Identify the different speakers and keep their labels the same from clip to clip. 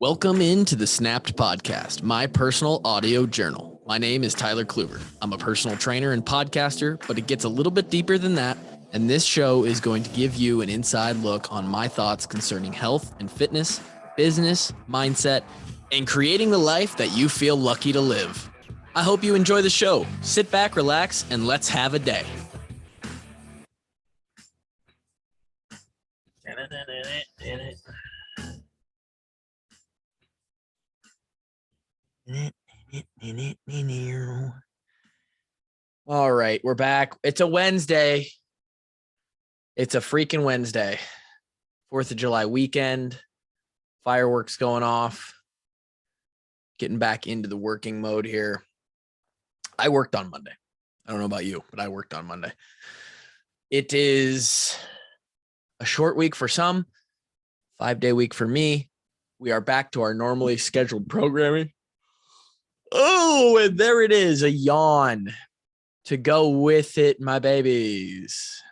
Speaker 1: Welcome into the Snapped Podcast, my personal audio journal. My name is Tyler Kluber. I'm a personal trainer and podcaster, but it gets a little bit deeper than that. And this show is going to give you an inside look on my thoughts concerning health and fitness, business, mindset, and creating the life that you feel lucky to live. I hope you enjoy the show. Sit back, relax, and let's have a day. All right, we're back. It's a Wednesday. It's a freaking Wednesday. 4th of July weekend. Fireworks going off. Getting back into the working mode here. I worked on Monday. I don't know about you, but I worked on Monday. It is a short week for some, 5-day week for me. We are back to our normally scheduled programming. Oh, and there it is, a yawn to go with it, my babies.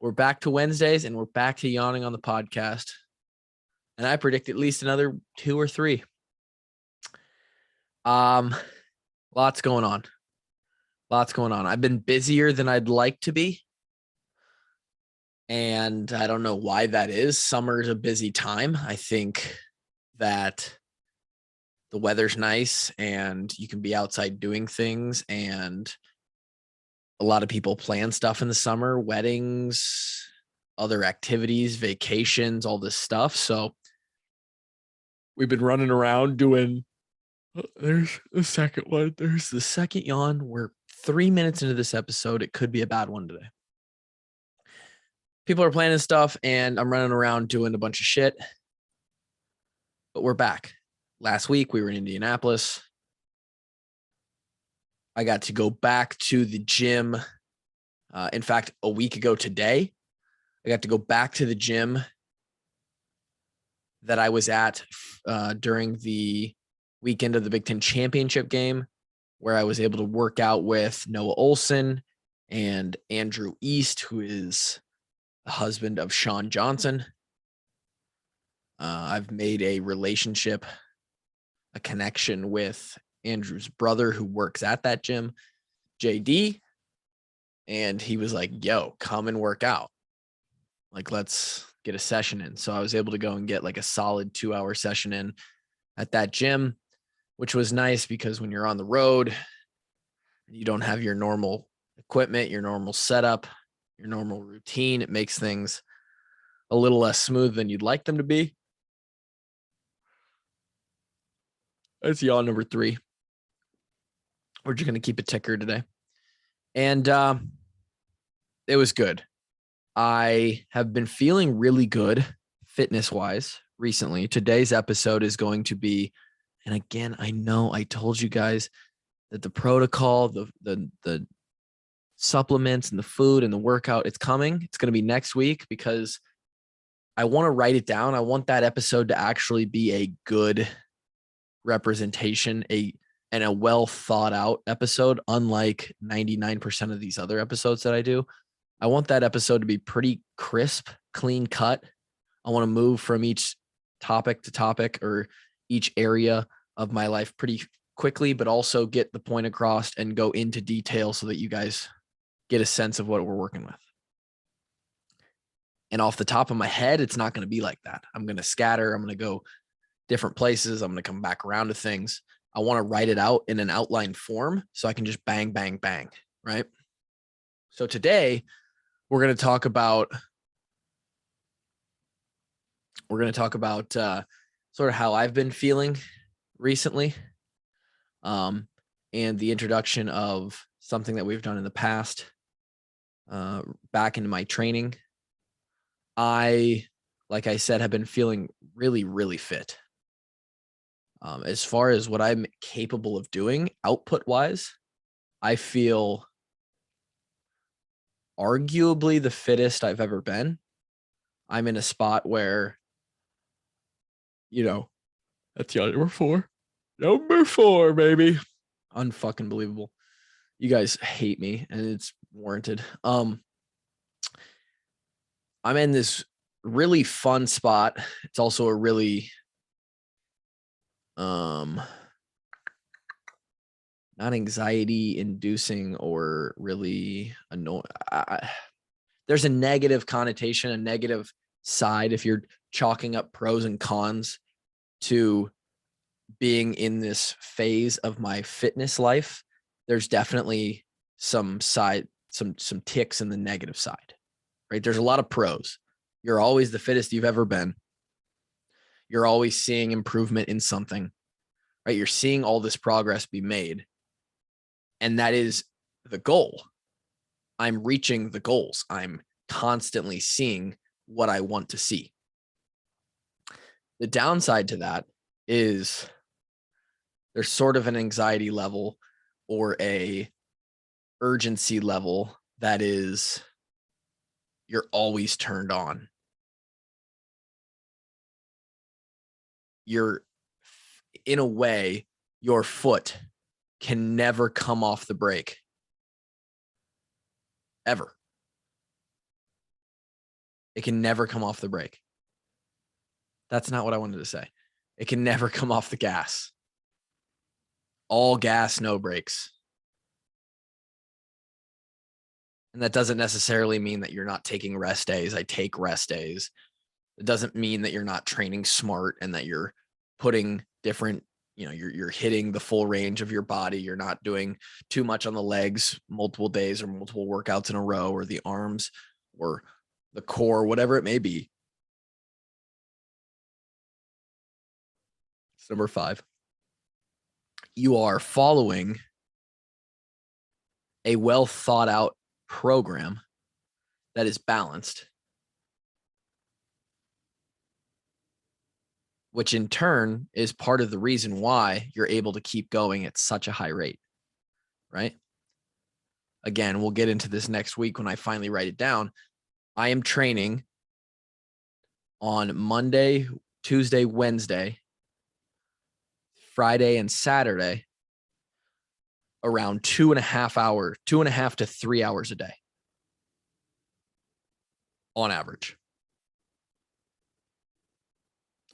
Speaker 1: We're back to Wednesdays and we're back to yawning on the podcast. And I predict at least another 2 or 3. Lots going on. I've been busier than I'd like to be. And I don't know why that is. Summer is a busy time. I think that the weather's nice and you can be outside doing things, and a lot of people plan stuff in the summer, weddings, other activities, vacations, all this stuff. So we've been running around doing, there's the second one. There's the second yawn. We're 3 minutes into this episode. It could be a bad one today. People are planning stuff and I'm running around doing a bunch of shit, but we're back. Last week we were in Indianapolis. I got to go back to the gym. In fact, a week ago today, I got to go back to the gym that I was at during the weekend of the Big Ten Championship game, where I was able to work out with Noah Olson and Andrew East, who is the husband of Sean Johnson. I've made a relationship, a connection with Andrew's brother who works at that gym, JD. And he was like, yo, come and work out. Like, let's get a session in. So I was able to go and get like a solid 2-hour session in at that gym, which was nice because when you're on the road, you don't have your normal equipment, your normal setup, your normal routine. It makes things a little less smooth than you'd like them to be. That's yawn number 3. We're just going to keep a ticker today. And it was good. I have been feeling really good fitness-wise recently. Today's episode is going to be, and again, I know I told you guys that the protocol, the supplements and the food and the workout, it's coming. It's going to be next week because I want to write it down. I want that episode to actually be a good representation, and a well thought out episode, unlike 99% of these other episodes that I do. I want that episode to be pretty crisp, clean cut. I want to move from each topic to topic or each area of my life pretty quickly, but also get the point across and go into detail so that you guys get a sense of what we're working with. And off the top of my head, it's not going to be like that. I'm going to scatter. I'm going to go different places. I'm going to come back around to things. I want to write it out in an outline form so I can just bang, bang, bang, right? So today we're going to talk about sort of how I've been feeling recently, and the introduction of something that we've done in the past back into my training. Like I said, have been feeling really, really fit. As far as what I'm capable of doing output-wise, I feel arguably the fittest I've ever been. I'm in a spot where, that's number 4. Number 4, baby. Unfucking believable. You guys hate me, and it's warranted. I'm in this really fun spot. It's also a really not anxiety inducing or really annoying. There's a negative connotation, a negative side if you're chalking up pros and cons to being in this phase of my fitness life. There's definitely some ticks in the negative side, right? There's a lot of pros. You're always the fittest you've ever been. You're always seeing improvement in something, right? You're seeing all this progress be made. And that is the goal. I'm reaching the goals. I'm constantly seeing what I want to see. The downside to that is there's sort of an anxiety level or a urgency level that is you're always turned on. You're, in a way, your foot can never come off the brake. Ever. It can never come off the brake. That's not what I wanted to say. It can never come off the gas. All gas, no brakes. And that doesn't necessarily mean that you're not taking rest days. I take rest days. It doesn't mean that you're not training smart and that you're putting different, you're hitting the full range of your body. You're not doing too much on the legs multiple days or multiple workouts in a row, or the arms or the core, whatever it may be. It's number 5. You are following a well thought out program that is balanced, which in turn is part of the reason why you're able to keep going at such a high rate, right? Again, we'll get into this next week when I finally write it down. I am training on Monday, Tuesday, Wednesday, Friday, and Saturday around 2.5 to 3 hours a day on average.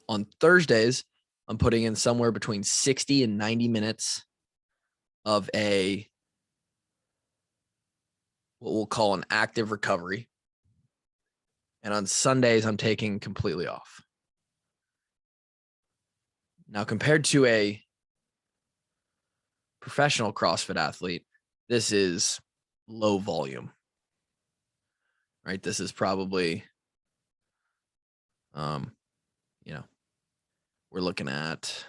Speaker 1: On Thursdays, I'm putting in somewhere between 60 and 90 minutes of what we'll call an active recovery. And on Sundays, I'm taking completely off. Now, compared to a professional CrossFit athlete, this is low volume, right? This is probably, we're looking at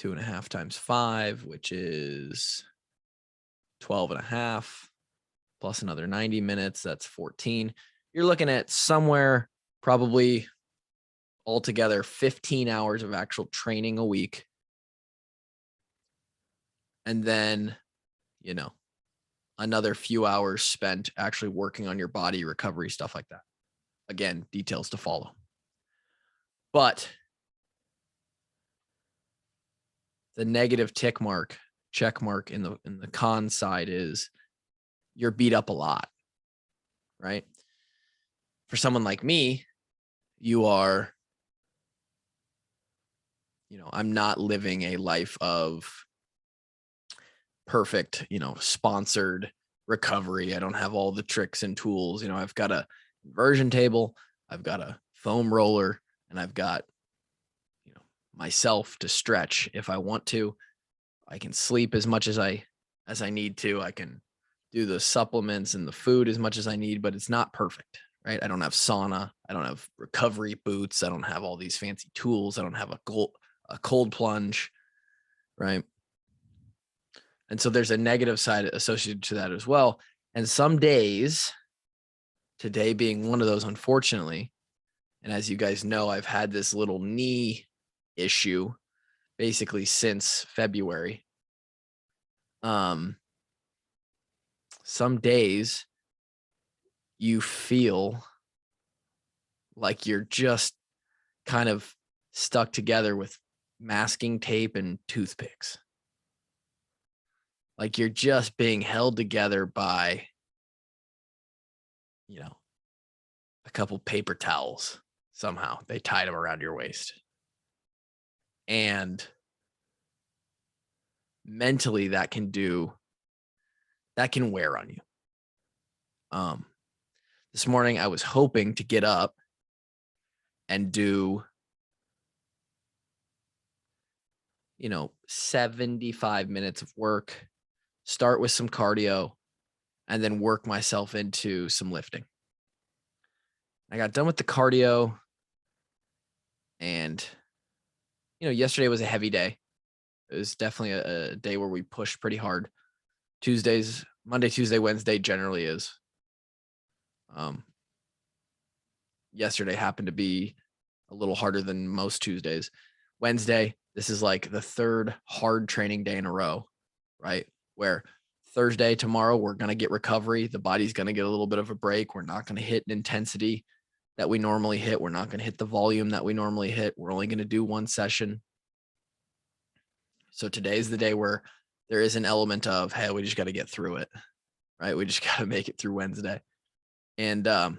Speaker 1: 2.5 times 5, which is 12.5 plus another 90 minutes. That's 14. You're looking at somewhere probably altogether 15 hours of actual training a week. And then, another few hours spent actually working on your body, recovery, stuff like that. Again, details to follow. But the negative check mark in the con side is you're beat up a lot, right? For someone like me, you are, I'm not living a life of perfect, sponsored recovery. I don't have all the tricks and tools. I've got a inversion table, I've got a foam roller, and I've got, myself to stretch if I want to. I can sleep as much as I need to. I can do the supplements and the food as much as I need, but it's not perfect, right? I don't have sauna. I don't have recovery boots. I don't have all these fancy tools. I don't have a cold plunge, right? And so there's a negative side associated to that as well. And some days, today being one of those, unfortunately, and as you guys know, I've had this little knee issue basically since February. Some days you feel like you're just kind of stuck together with masking tape and toothpicks. Like you're just being held together by, a couple paper towels. Somehow they tied them around your waist. And mentally that can wear on you. This morning I was hoping to get up and do 75 minutes of work, start with some cardio, and then work myself into some lifting. I got done with the cardio, and yesterday was a heavy day. It was definitely a day where we pushed pretty hard. Monday, Tuesday, Wednesday generally is. Yesterday happened to be a little harder than most Tuesdays. Wednesday, this is like the third hard training day in a row, right? Where Thursday, tomorrow, we're going to get recovery. The body's going to get a little bit of a break. We're not going to hit an intensity that we normally hit. We're not going to hit the volume that we normally hit. We're only going to do one session. So today's the day where there is an element of, hey, we just got to get through it, right? We just got to make it through Wednesday. And I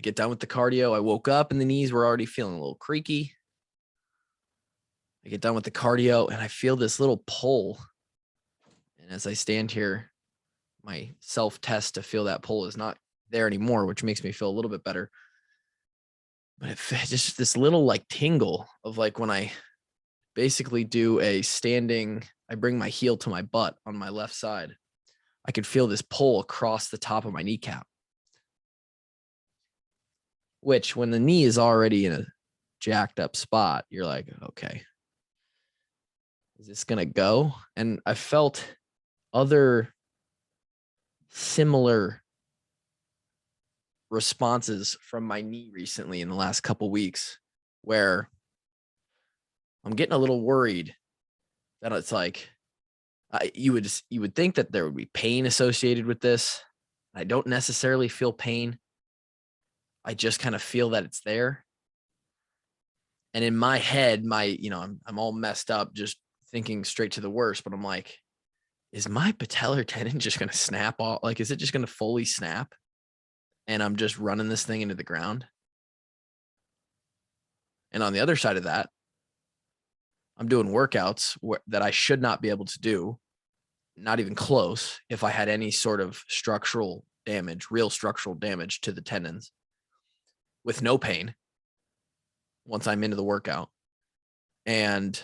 Speaker 1: get done with the cardio. I woke up and the knees were already feeling a little creaky. I get done with the cardio and I feel this little pull. And as I stand here, my self-test to feel that pull is not there anymore, which makes me feel a little bit better. But it's just this little like tingle of like when I basically do a standing, I bring my heel to my butt on my left side. I could feel this pull across the top of my kneecap, which when the knee is already in a jacked up spot, you're like, okay, is this going to go? And I felt other similar responses from my knee recently in the last couple weeks where I'm getting a little worried that it's like, you would think that there would be pain associated with this. I don't necessarily feel pain. I just kind of feel that it's there. And in my head, I'm all messed up, just thinking straight to the worst, but I'm like, is my patellar tendon just going to snap off? Like, is it just going to fully snap? And I'm just running this thing into the ground. And on the other side of that, I'm doing workouts that I should not be able to do, not even close, if I had any sort of structural damage, real structural damage to the tendons with no pain once I'm into the workout. And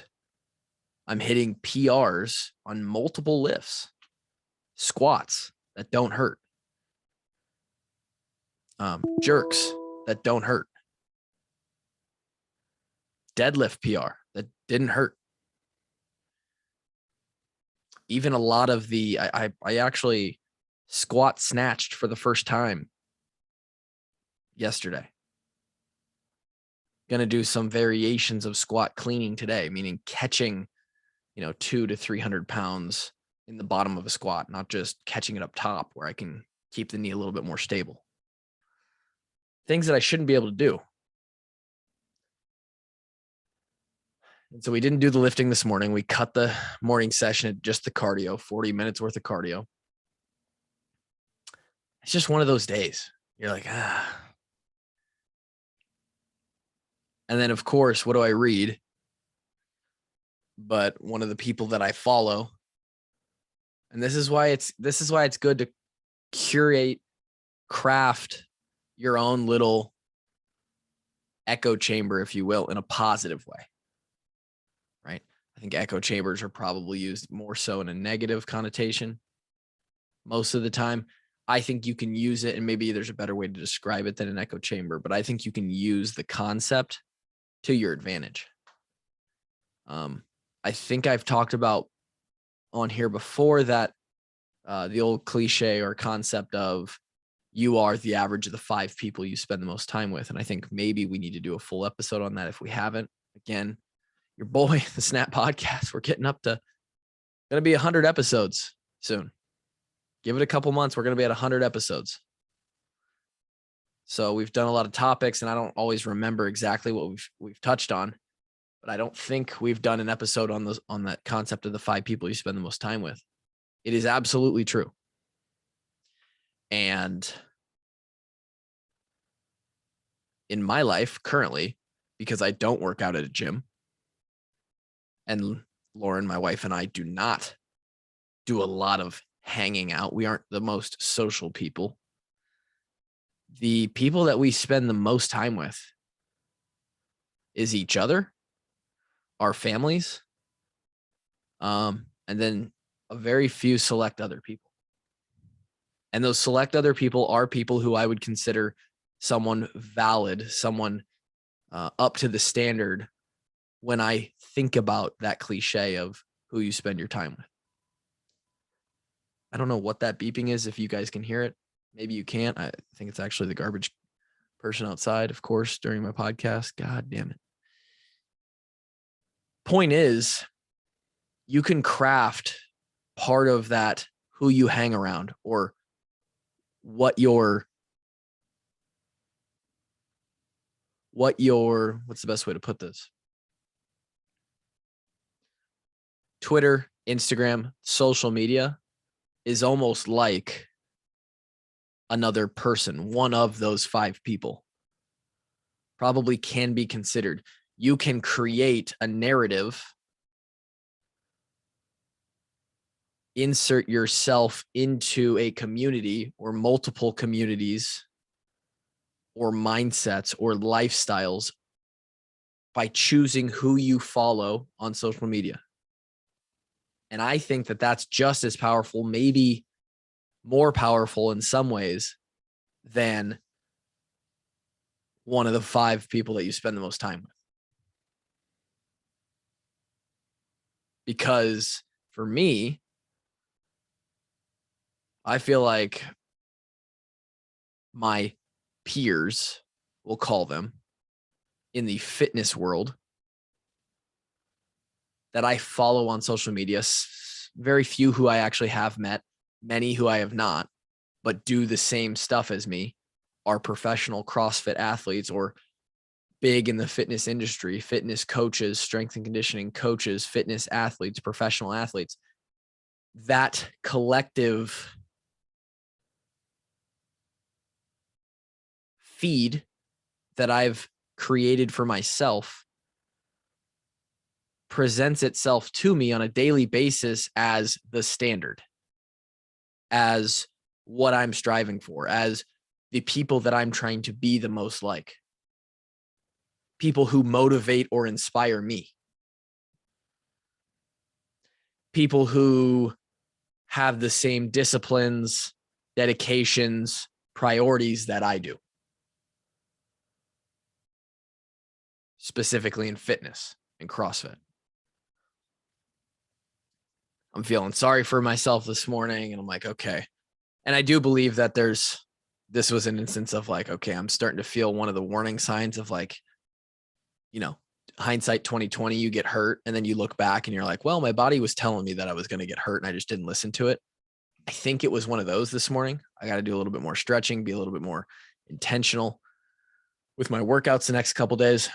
Speaker 1: I'm hitting PRs on multiple lifts, squats that don't hurt, jerks that don't hurt, deadlift PR that didn't hurt. Even a lot of the, I actually squat snatched for the first time yesterday. Going to do some variations of squat cleaning today, meaning catching, 200 to 300 pounds in the bottom of a squat, not just catching it up top where I can keep the knee a little bit more stable. Things that I shouldn't be able to do. And so we didn't do the lifting this morning. We cut the morning session at just the cardio, 40 minutes worth of cardio. It's just one of those days. You're like, And then, of course, what do I read? But one of the people that I follow, and this is why it's good to craft your own little echo chamber, if you will, in a positive way, right? I think echo chambers are probably used more so in a negative connotation most of the time. I think you can use it, and maybe there's a better way to describe it than an echo chamber, but I think you can use the concept to your advantage. I think I've talked about on here before that the old cliche or concept of you are the average of the 5 people you spend the most time with. And I think maybe we need to do a full episode on that if we haven't. Again, your boy, the Snap Podcast, we're getting up to going to be 100 episodes soon. Give it a couple months. We're going to be at 100 episodes. So we've done a lot of topics, and I don't always remember exactly what we've touched on, but I don't think we've done an episode on that concept of the 5 people you spend the most time with. It is absolutely true. And in my life currently, because I don't work out at a gym, And Lauren, my wife, and I do not do a lot of hanging out. We aren't the most social people. The people that we spend the most time with is each other, our families, and then a very few select other people. And those select other people are people who I would consider someone valid, someone up to the standard when I think about that cliche of who you spend your time with. I don't know what that beeping is, if you guys can hear it. Maybe you can't. I think it's actually the garbage person outside, of course, during my podcast. God damn it. Point is, you can craft part of that who you hang around or what's the best way to put this? Twitter, Instagram, social media is almost like another person, one of those 5 people. Probably can be considered. You can create a narrative, insert yourself into a community or multiple communities or mindsets or lifestyles by choosing who you follow on social media. And I think that that's just as powerful, maybe more powerful in some ways than one of the 5 people that you spend the most time with. Because for me, I feel like my peers, we'll call them, in the fitness world that I follow on social media, very few who I actually have met, many who I have not, but do the same stuff as me, are professional CrossFit athletes or big in the fitness industry, fitness coaches, strength and conditioning coaches, fitness athletes, professional athletes. That collective feed that I've created for myself presents itself to me on a daily basis as the standard, as what I'm striving for, as the people that I'm trying to be the most like, people who motivate or inspire me, people who have the same disciplines, dedications, priorities that I do, specifically in fitness and CrossFit. I'm feeling sorry for myself this morning, and I'm like, okay. And I do believe that this was an instance of like, okay, I'm starting to feel one of the warning signs of like, hindsight 2020, you get hurt and then you look back and you're like, well, my body was telling me that I was going to get hurt and I just didn't listen to it. I think it was one of those this morning. I got to do a little bit more stretching, be a little bit more intentional with my workouts the next couple days.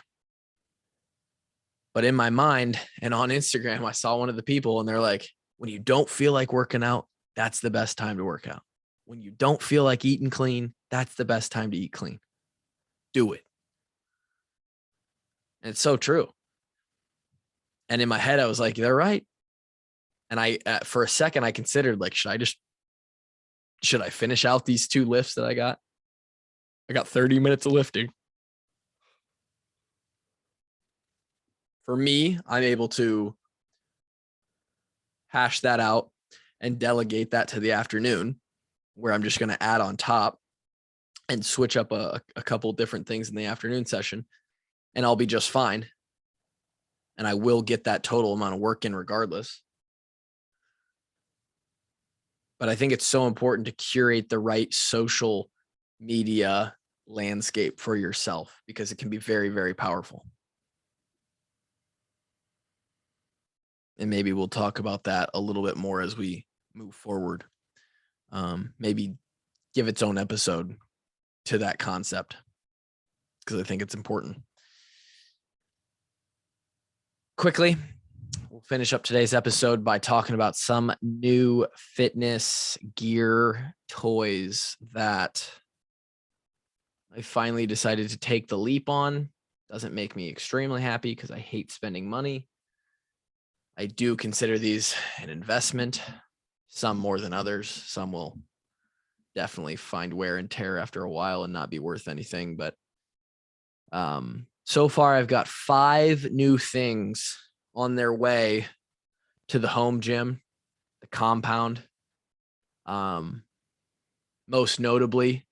Speaker 1: But in my mind and on Instagram, I saw one of the people and they're like, when you don't feel like working out, that's the best time to work out. When you don't feel like eating clean, that's the best time to eat clean. Do it. And it's so true. And in my head, I was like, they're right. And I, for a second, I considered like, should I finish out these 2 lifts that I got? I got 30 minutes of lifting. For me, I'm able to hash that out and delegate that to the afternoon, where I'm just going to add on top and switch up a couple different things in the afternoon session, and I'll be just fine. And I will get that total amount of work in regardless. But I think it's so important to curate the right social media landscape for yourself, because it can be very, very powerful. And maybe we'll talk about that a little bit more as we move forward. Maybe give its own episode to that concept, because I think it's important. Quickly, we'll finish up today's episode by talking about some new fitness gear toys that I finally decided to take the leap on. Doesn't make me extremely happy because I hate spending money. I do consider these an investment, some more than others. Some will definitely find wear and tear after a while and not be worth anything. But so far, I've got 5 new things on their way to the home gym, the compound. Most notably,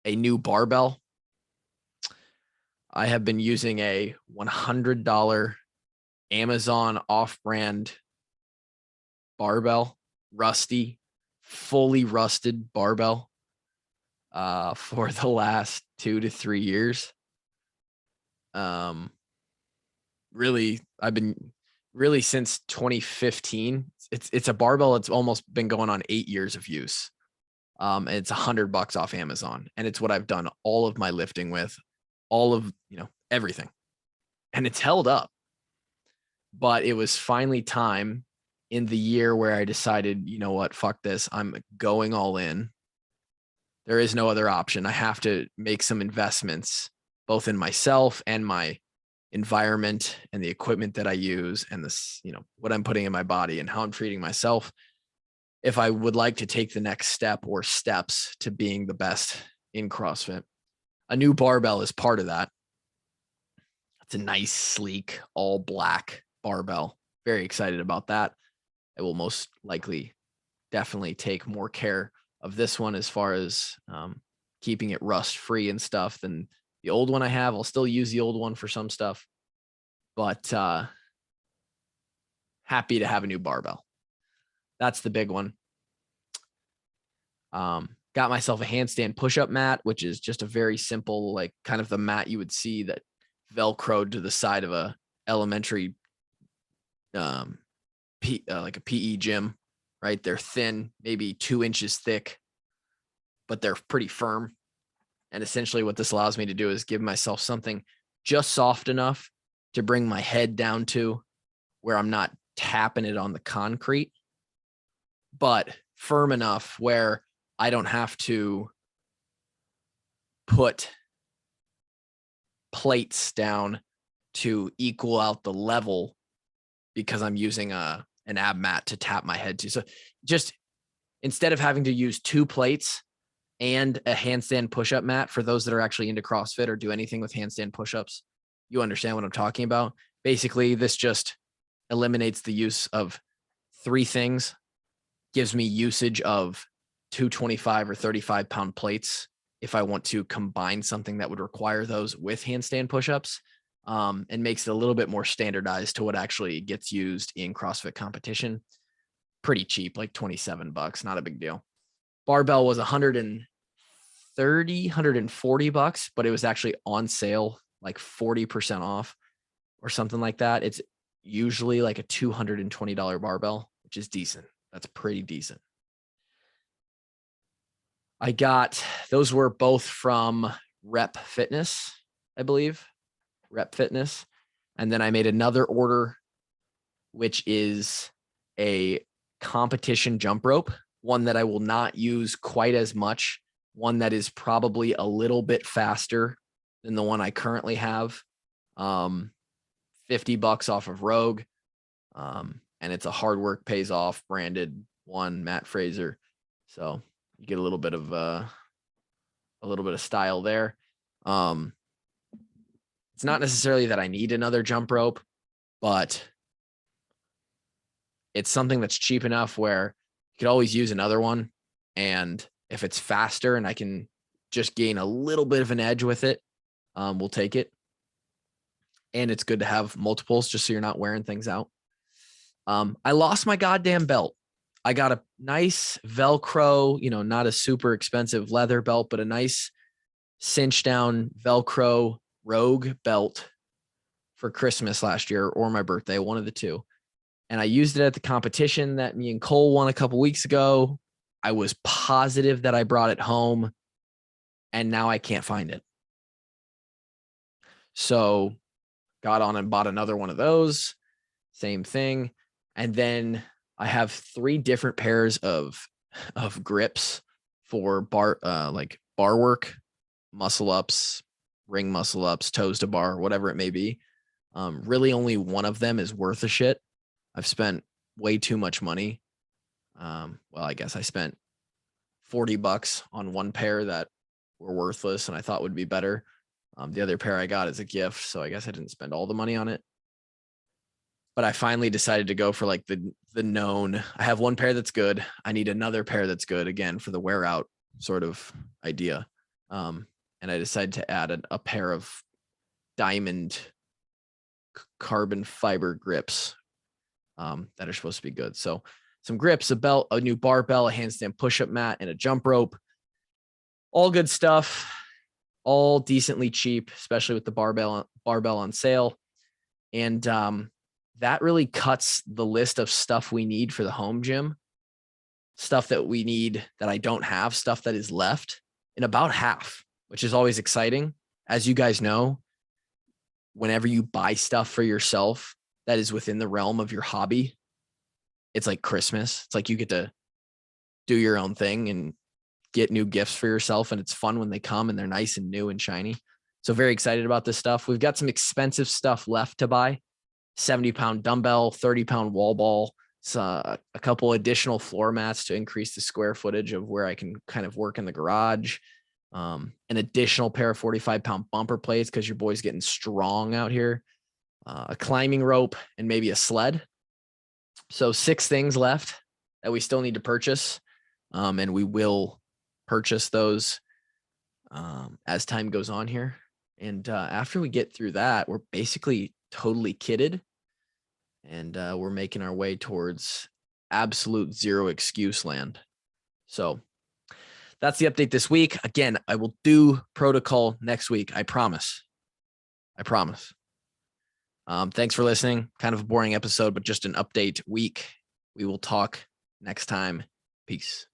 Speaker 1: a new barbell. I have been using a $100 Amazon off-brand barbell, rusty, fully rusted barbell, for the last 2 to 3 years. Really, I've been really since 2015. It's a barbell. It's almost been going on 8 years of use. And it's $100 off Amazon, and it's what I've done all of my lifting with, all of, everything, and it's held up. But it was finally time in the year where I decided, you know what, fuck this. I'm going all in. There is no other option. I have to make some investments, both in myself and my environment and the equipment that I use and this, what I'm putting in my body and how I'm treating myself, if I would like to take the next step or steps to being the best in CrossFit. A new barbell is part of that. It's a nice, sleek, all black barbell. Very excited about that. I will most likely definitely take more care of this one as far as keeping it rust free and stuff than the old one I have. I'll still use the old one for some stuff, but happy to have a new barbell. That's the big one. Got myself a handstand push-up mat, which is just a very simple, like kind of the mat you would see that Velcroed to the side of a elementary, like a PE gym, right? They're thin, maybe 2 inches thick, but they're pretty firm. And essentially what this allows me to do is give myself something just soft enough to bring my head down to where I'm not tapping it on the concrete, but firm enough where I don't have to put plates down to equal out the level because I'm using an ab mat to tap my head to. So just instead of having to use 2 plates and a handstand push-up mat, for those that are actually into CrossFit or do anything with handstand push-ups, you understand what I'm talking about. Basically, this just eliminates the use of 3 things, gives me usage of 2 25 or 35 pound plates if I want to combine something that would require those with handstand push-ups, and makes it a little bit more standardized to what actually gets used in CrossFit competition. Pretty cheap, like $27, not a big deal. Barbell was $140, but it was actually on sale, like 40% off or something like that. It's usually like a $220 barbell, which is decent. That's pretty decent. I got, those were both from Rep Fitness, I believe. Rep Fitness. And then I made another order, which is a competition jump rope, one that I will not use quite as much, one that is probably a little bit faster than the one I currently have. $50 off of Rogue. And it's a hard work pays off branded one, Matt Fraser. So you get a little bit of style there. It's not necessarily that I need another jump rope, but it's something that's cheap enough where you could always use another one. And if it's faster and I can just gain a little bit of an edge with it, we'll take it. And it's good to have multiples just so you're not wearing things out. I lost my goddamn belt. I got a nice Velcro, not a super expensive leather belt, but a nice cinch down Velcro Rogue belt for Christmas last year or my birthday, one of the two. And I used it at the competition that me and Cole won a couple weeks ago. I was positive that I brought it home, and now I can't find it. So got on and bought another one of those. Same thing. And then I have 3 different pairs of grips for bar work, muscle ups, ring muscle ups, toes to bar, whatever it may be. Really only one of them is worth a shit. I've spent way too much money. Well, I guess I spent $40 on one pair that were worthless and I thought would be better. The other pair I got as a gift, so I guess I didn't spend all the money on it. But I finally decided to go for like the known. I have one pair that's good. I need another pair that's good again for the wear out sort of idea. And I decided to add a pair of diamond carbon fiber grips that are supposed to be good. So some grips, a belt, a new barbell, a handstand push-up mat, and a jump rope. All good stuff, all decently cheap, especially with the barbell on sale. And that really cuts the list of stuff we need for the home gym, stuff that we need that I don't have, stuff that is left, in about half, which is always exciting. As you guys know, whenever you buy stuff for yourself that is within the realm of your hobby, it's like Christmas. It's like you get to do your own thing and get new gifts for yourself. And it's fun when they come and they're nice and new and shiny. So very excited about this stuff. We've got some expensive stuff left to buy. 70-pound dumbbell, 30-pound wall ball, a couple additional floor mats to increase the square footage of where I can kind of work in the garage. An additional pair of 45-pound bumper plates because your boy's getting strong out here. A climbing rope, and maybe a sled. So 6 things left that we still need to purchase. And we will purchase those as time goes on here. And after we get through that, we're basically totally kitted. And we're making our way towards absolute zero excuse land. So that's the update this week. Again, I will do protocol next week. I promise. Thanks for listening. Kind of a boring episode, but just an update week. We will talk next time. Peace.